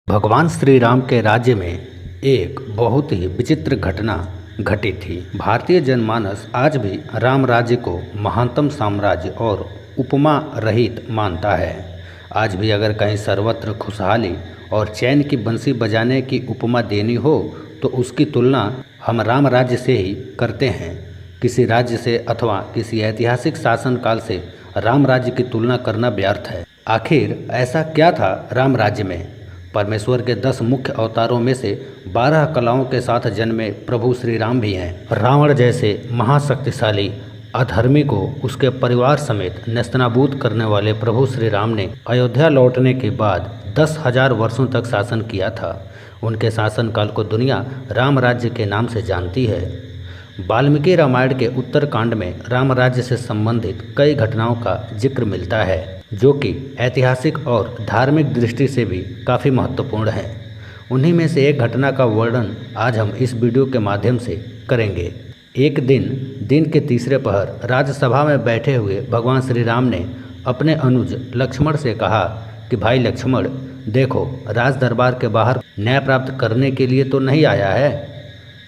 भगवान श्री राम के राज्य में एक बहुत ही विचित्र घटना घटी थी। भारतीय जनमानस आज भी राम राज्य को महानतम साम्राज्य और उपमा रहित मानता है। आज भी अगर कहीं सर्वत्र खुशहाली और चैन की बंसी बजाने की उपमा देनी हो तो उसकी तुलना हम राम राज्य से ही करते हैं। किसी राज्य से अथवा किसी ऐतिहासिक शासनकाल से राम राज्य की तुलना करना व्यर्थ है। आखिर ऐसा क्या था राम राज्य में? परमेश्वर के 10 मुख्य अवतारों में से 12 कलाओं के साथ जन्मे प्रभु श्री राम भी हैं। रावण जैसे महाशक्तिशाली अधर्मी को उसके परिवार समेत नेस्तनाबूद करने वाले प्रभु श्री राम ने अयोध्या लौटने के बाद 10,000 वर्षों तक शासन किया था। उनके शासनकाल को दुनिया राम राज्य के नाम से जानती है। वाल्मीकि रामायण के उत्तरकांड में राम राज्य से संबंधित कई घटनाओं का जिक्र मिलता है जो कि ऐतिहासिक और धार्मिक दृष्टि से भी काफ़ी महत्वपूर्ण है। उन्हीं में से एक घटना का वर्णन आज हम इस वीडियो के माध्यम से करेंगे। एक दिन के तीसरे पहर राज्यसभा में बैठे हुए भगवान श्री राम ने अपने अनुज लक्ष्मण से कहा कि भाई लक्ष्मण, देखो, राज दरबार के बाहर न्याय प्राप्त करने के लिए तो नहीं आया है।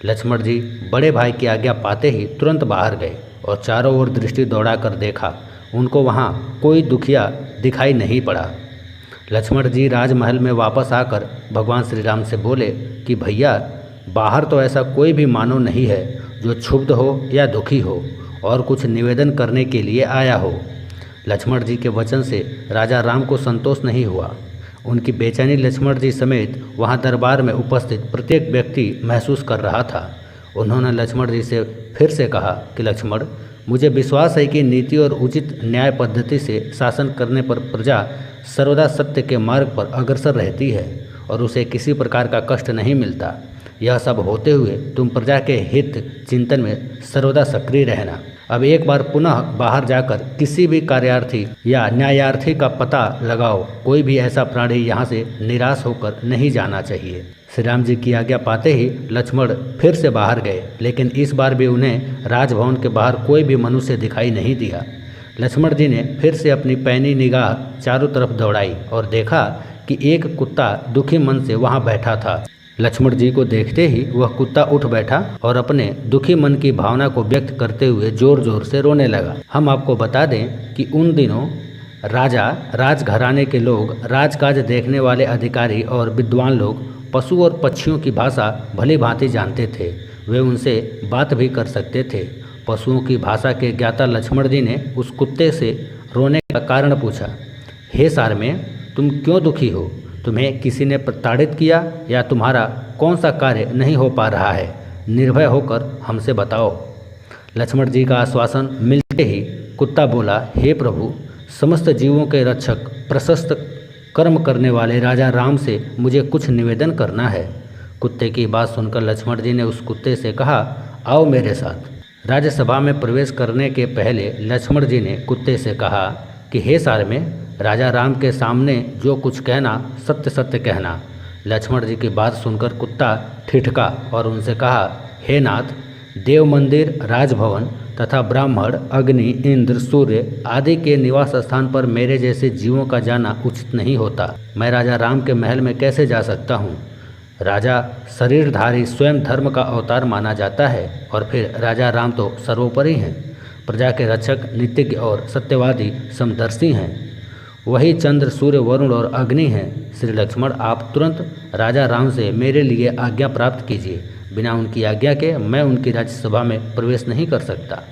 लक्ष्मण जी बड़े भाई की आज्ञा पाते ही तुरंत बाहर गए और चारों ओर दृष्टि दौड़ाकर देखा। उनको वहाँ कोई दुखिया दिखाई नहीं पड़ा। लक्ष्मण जी राजमहल में वापस आकर भगवान श्री राम से बोले कि भैया, बाहर तो ऐसा कोई भी मानव नहीं है जो क्षुब्ध हो या दुखी हो और कुछ निवेदन करने के लिए आया हो। लक्ष्मण जी के वचन से राजा राम को संतोष नहीं हुआ। उनकी बेचैनी लक्ष्मण जी समेत वहाँ दरबार में उपस्थित प्रत्येक व्यक्ति महसूस कर रहा था। उन्होंने लक्ष्मण जी से फिर से कहा कि लक्ष्मण, मुझे विश्वास है कि नीति और उचित न्याय पद्धति से शासन करने पर प्रजा सर्वदा सत्य के मार्ग पर अग्रसर रहती है और उसे किसी प्रकार का कष्ट नहीं मिलता। यह सब होते हुए तुम प्रजा के हित चिंतन में सर्वदा सक्रिय रहना। अब एक बार पुनः बाहर जाकर किसी भी कार्यार्थी या न्यायार्थी का पता लगाओ। कोई भी ऐसा प्राणी यहाँ से निराश होकर नहीं जाना चाहिए। श्री राम जी की आज्ञा पाते ही लक्ष्मण फिर से बाहर गए, लेकिन इस बार भी उन्हें राजभवन के बाहर कोई भी मनुष्य दिखाई नहीं दिया। लक्ष्मण जी ने फिर से अपनी पैनी निगाह चारों तरफ दौड़ाई और देखा कि एक कुत्ता दुखी मन से वहाँ बैठा था। लक्ष्मण जी को देखते ही वह कुत्ता उठ बैठा और अपने दुखी मन की भावना को व्यक्त करते हुए जोर जोर से रोने लगा। हम आपको बता दें कि उन दिनों राजा, राजघराने के लोग, राजकाज देखने वाले अधिकारी और विद्वान लोग पशु और पक्षियों की भाषा भली भांति जानते थे। वे उनसे बात भी कर सकते थे। पशुओं की भाषा के ज्ञाता लक्ष्मण जी ने उस कुत्ते से रोने का कारण पूछा। हे सारमेय, तुम क्यों दुखी हो? तुम्हें किसी ने प्रताड़ित किया या तुम्हारा कौन सा कार्य नहीं हो पा रहा है? निर्भय होकर हमसे बताओ। लक्ष्मण जी का आश्वासन मिलते ही कुत्ता बोला, हे प्रभु, समस्त जीवों के रक्षक, प्रशस्त कर्म करने वाले राजा राम से मुझे कुछ निवेदन करना है। कुत्ते की बात सुनकर लक्ष्मण जी ने उस कुत्ते से कहा, आओ मेरे साथ। राज्यसभा में प्रवेश करने के पहले लक्ष्मण जी ने कुत्ते से कहा कि हे सारमेय, राजा राम के सामने जो कुछ कहना सत्य सत्य कहना। लक्ष्मण जी की बात सुनकर कुत्ता ठिठका और उनसे कहा, हे नाथ, देव मंदिर, राजभवन तथा ब्राह्मण, अग्नि, इंद्र, सूर्य आदि के निवास स्थान पर मेरे जैसे जीवों का जाना उचित नहीं होता। मैं राजा राम के महल में कैसे जा सकता हूँ? राजा शरीरधारी स्वयं धर्म का अवतार माना जाता है और फिर राजा राम तो सर्वोपरि हैं। प्रजा के रक्षक, नीतिज्ञ और सत्यवादी समदर्शी हैं। वही चंद्र, सूर्य, वरुण और अग्नि हैं। श्री लक्ष्मण, आप तुरंत राजा राम से मेरे लिए आज्ञा प्राप्त कीजिए। बिना उनकी आज्ञा के मैं उनकी राज्यसभा में प्रवेश नहीं कर सकता।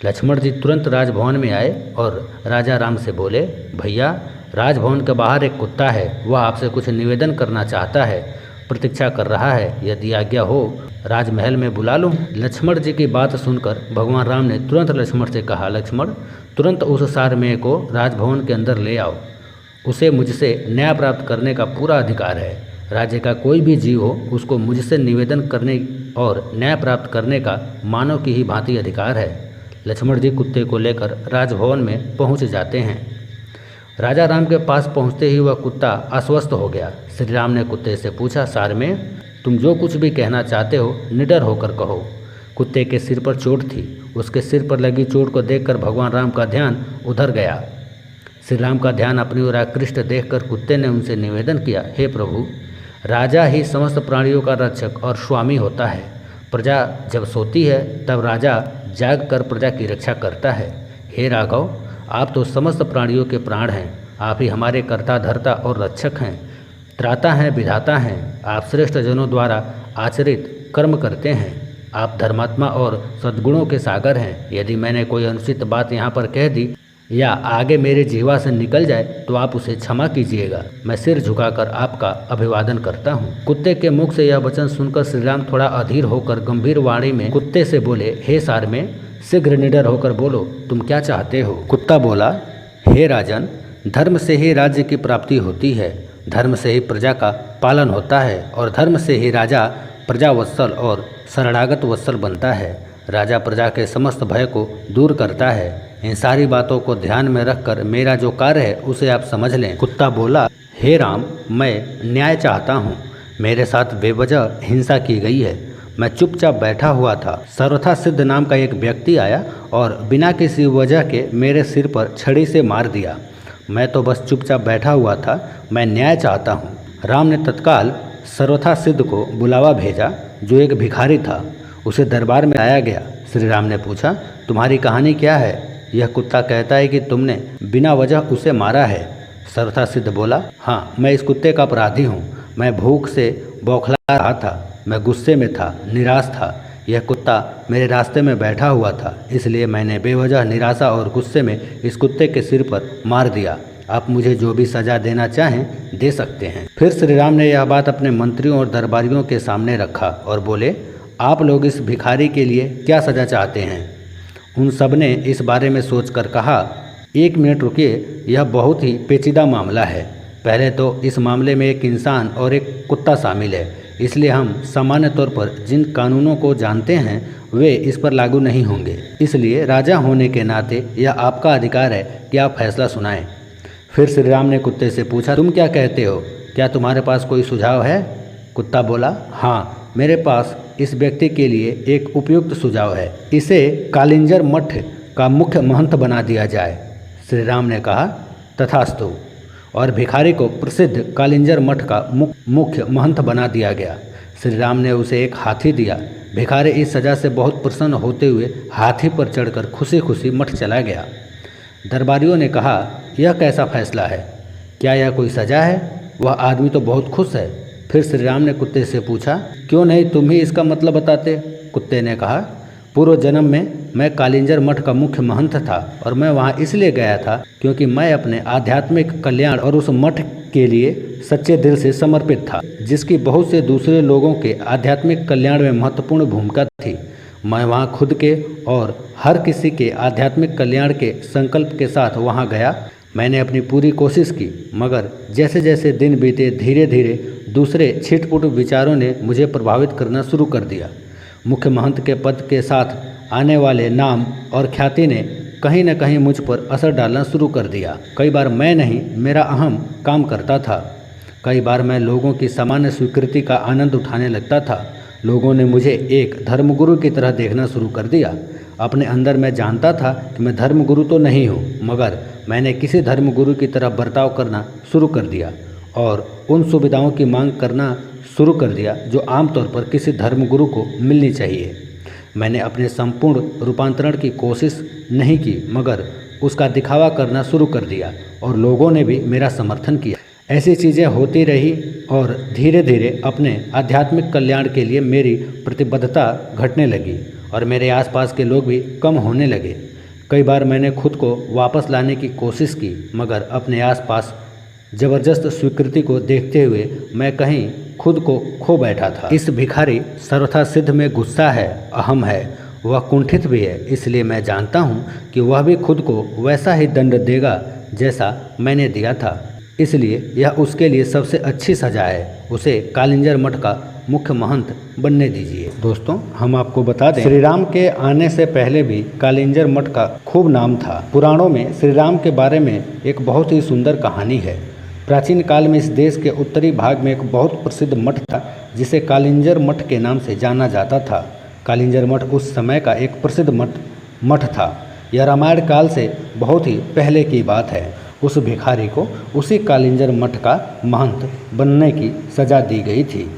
लक्ष्मण जी तुरंत राजभवन में आए और राजा राम से बोले, भैया, राजभवन के बाहर एक कुत्ता है। वह आपसे कुछ निवेदन करना चाहता है, प्रतीक्षा कर रहा है। यदि आज्ञा हो राजमहल में बुला लूँ। लक्ष्मण जी की बात सुनकर भगवान राम ने तुरंत लक्ष्मण से कहा, लक्ष्मण, तुरंत उस सारमेय को राजभवन के अंदर ले आओ। उसे मुझसे न्याय प्राप्त करने का पूरा अधिकार है। राज्य का कोई भी जीव हो, उसको मुझसे निवेदन करने और न्याय प्राप्त करने का मानव की ही भांति अधिकार है। लक्ष्मण जी कुत्ते को लेकर राजभवन में पहुंच जाते हैं। राजा राम के पास पहुंचते ही वह कुत्ता अस्वस्थ हो गया। श्री राम ने कुत्ते से पूछा, सारमेय, तुम जो कुछ भी कहना चाहते हो निडर होकर कहो। कुत्ते के सिर पर चोट थी। उसके सिर पर लगी चोट को देखकर भगवान राम का ध्यान उधर गया। श्री राम का ध्यान अपनी ओर आकृष्ट देखकर कुत्ते ने उनसे निवेदन किया, हे प्रभु, राजा ही समस्त प्राणियों का रक्षक और स्वामी होता है। प्रजा जब सोती है तब राजा जाग कर प्रजा की रक्षा करता है। हे राघव, आप तो समस्त प्राणियों के प्राण हैं। आप ही हमारे कर्ता धर्ता और रक्षक हैं, त्राता हैं, विधाता हैं। आप श्रेष्ठ जनों द्वारा आचरित कर्म करते हैं। आप धर्मात्मा और सद्गुणों के सागर हैं। यदि मैंने कोई अनुचित बात यहाँ पर कह दी या आगे मेरे जीवा से निकल जाए तो आप उसे क्षमा कीजिएगा। मैं सिर झुकाकर आपका अभिवादन करता हूँ। कुत्ते के मुख से यह वचन सुनकर श्रीराम थोड़ा अधीर होकर गंभीर वाणी में कुत्ते से बोले, हे सार में, शीघ्र निडर होकर बोलो, तुम क्या चाहते हो? कुत्ता बोला, हे राजन, धर्म से ही राज्य की प्राप्ति होती है, धर्म से ही प्रजा का पालन होता है और धर्म से ही राजा प्रजा वत्सल और शरणागत वत्सल बनता है। राजा प्रजा के समस्त भय को दूर करता है। इन सारी बातों को ध्यान में रखकर मेरा जो कार्य है उसे आप समझ लें। कुत्ता बोला, हे राम, मैं न्याय चाहता हूँ। मेरे साथ बेवजह हिंसा की गई है। मैं चुपचाप बैठा हुआ था। सर्वथा सिद्ध नाम का एक व्यक्ति आया और बिना किसी वजह के मेरे सिर पर छड़ी से मार दिया। मैं तो बस चुपचाप बैठा हुआ था। मैं न्याय चाहता हूँ। राम ने तत्काल सर्वथा सिद्ध को बुलावा भेजा, जो एक भिखारी था। उसे दरबार में लाया गया। श्री राम ने पूछा, तुम्हारी कहानी क्या है? यह कुत्ता कहता है कि तुमने बिना वजह उसे मारा है। सर्वथा सिद्ध बोला, हाँ, मैं इस कुत्ते का अपराधी हूँ। मैं भूख से बौखला रहा था, मैं गुस्से में था, निराश था। यह कुत्ता मेरे रास्ते में बैठा हुआ था, इसलिए मैंने बेवजह निराशा और गुस्से में इस कुत्ते के सिर पर मार दिया। आप मुझे जो भी सजा देना चाहें दे सकते हैं। फिर श्री राम ने यह बात अपने मंत्रियों और दरबारियों के सामने रखा और बोले, आप लोग इस भिखारी के लिए क्या सजा चाहते हैं? उन सब ने इस बारे में सोचकर कहा, 1 मिनट रुकिए, यह बहुत ही पेचीदा मामला है। पहले तो इस मामले में एक इंसान और एक कुत्ता शामिल है, इसलिए हम सामान्य तौर पर जिन कानूनों को जानते हैं वे इस पर लागू नहीं होंगे। इसलिए राजा होने के नाते यह आपका अधिकार है कि आप फैसला सुनाएं। फिर श्री राम ने कुत्ते से पूछा, तुम क्या कहते हो? क्या तुम्हारे पास कोई सुझाव है? कुत्ता बोला, हाँ, मेरे पास इस व्यक्ति के लिए एक उपयुक्त सुझाव है। इसे कालिंजर मठ का मुख्य महंत बना दिया जाए। श्री राम ने कहा, तथास्तु। और भिखारी को प्रसिद्ध कालिंजर मठ का मुख्य महंत बना दिया गया। श्री राम ने उसे एक हाथी दिया। भिखारी इस सज़ा से बहुत प्रसन्न होते हुए हाथी पर चढ़कर खुशी खुशी मठ चला गया। दरबारियों ने कहा, यह कैसा फैसला है? क्या यह कोई सज़ा है? वह आदमी तो बहुत खुश है। फिर श्री राम ने कुत्ते से पूछा, क्यों नहीं तुम ही इसका मतलब बताते? कुत्ते ने कहा, पूर्व जन्म में मैं कालिंजर मठ का मुख्य महंत था और मैं वहाँ इसलिए गया था क्योंकि मैं अपने आध्यात्मिक कल्याण और उस मठ के लिए सच्चे दिल से समर्पित था, जिसकी बहुत से दूसरे लोगों के आध्यात्मिक कल्याण में महत्वपूर्ण भूमिका थी। मैं वहाँ खुद के और हर किसी के आध्यात्मिक कल्याण के संकल्प के साथ वहाँ गया। मैंने अपनी पूरी कोशिश की, मगर जैसे जैसे दिन बीते धीरे धीरे दूसरे छिटपुट विचारों ने मुझे प्रभावित करना शुरू कर दिया। मुख्य महंत के पद के साथ आने वाले नाम और ख्याति ने कहीं न कहीं मुझ पर असर डालना शुरू कर दिया। कई बार मैं नहीं, मेरा अहम काम करता था। कई बार मैं लोगों की सामान्य स्वीकृति का आनंद उठाने लगता था। लोगों ने मुझे एक धर्मगुरु की तरह देखना शुरू कर दिया। अपने अंदर मैं जानता था कि मैं धर्मगुरु तो नहीं हूँ, मगर मैंने किसी धर्मगुरु की तरह बर्ताव करना शुरू कर दिया और उन सुविधाओं की मांग करना शुरू कर दिया जो आमतौर पर किसी धर्मगुरु को मिलनी चाहिए। मैंने अपने संपूर्ण रूपांतरण की कोशिश नहीं की, मगर उसका दिखावा करना शुरू कर दिया और लोगों ने भी मेरा समर्थन किया। ऐसी चीज़ें होती रही और धीरे धीरे अपने आध्यात्मिक कल्याण के लिए मेरी प्रतिबद्धता घटने लगी और मेरे आसपास के लोग भी कम होने लगे। कई बार मैंने खुद को वापस लाने की कोशिश की, मगर अपने आसपास जबरदस्त स्वीकृति को देखते हुए मैं कहीं खुद को खो बैठा था। इस भिखारी सर्वथा सिद्ध में गुस्सा है, अहम है, वह कुंठित भी है, इसलिए मैं जानता हूँ कि वह भी खुद को वैसा ही दंड देगा जैसा मैंने दिया था। इसलिए यह उसके लिए सबसे अच्छी सजा है। उसे कालिंजर मठ का मुख्य महंत बनने दीजिए। दोस्तों, हम आपको बता दें, श्री राम के आने से पहले भी कालिंजर मठ का खूब नाम था। पुराणों में श्री राम के बारे में एक बहुत ही सुंदर कहानी है। प्राचीन काल में इस देश के उत्तरी भाग में एक बहुत प्रसिद्ध मठ था जिसे कालिंजर मठ के नाम से जाना जाता था। कालिंजर मठ उस समय का एक प्रसिद्ध मठ था। यह रामायण काल से बहुत ही पहले की बात है उस भिखारी को उसी कालिंजर मठ का महंत बनने की सजा दी गई थी।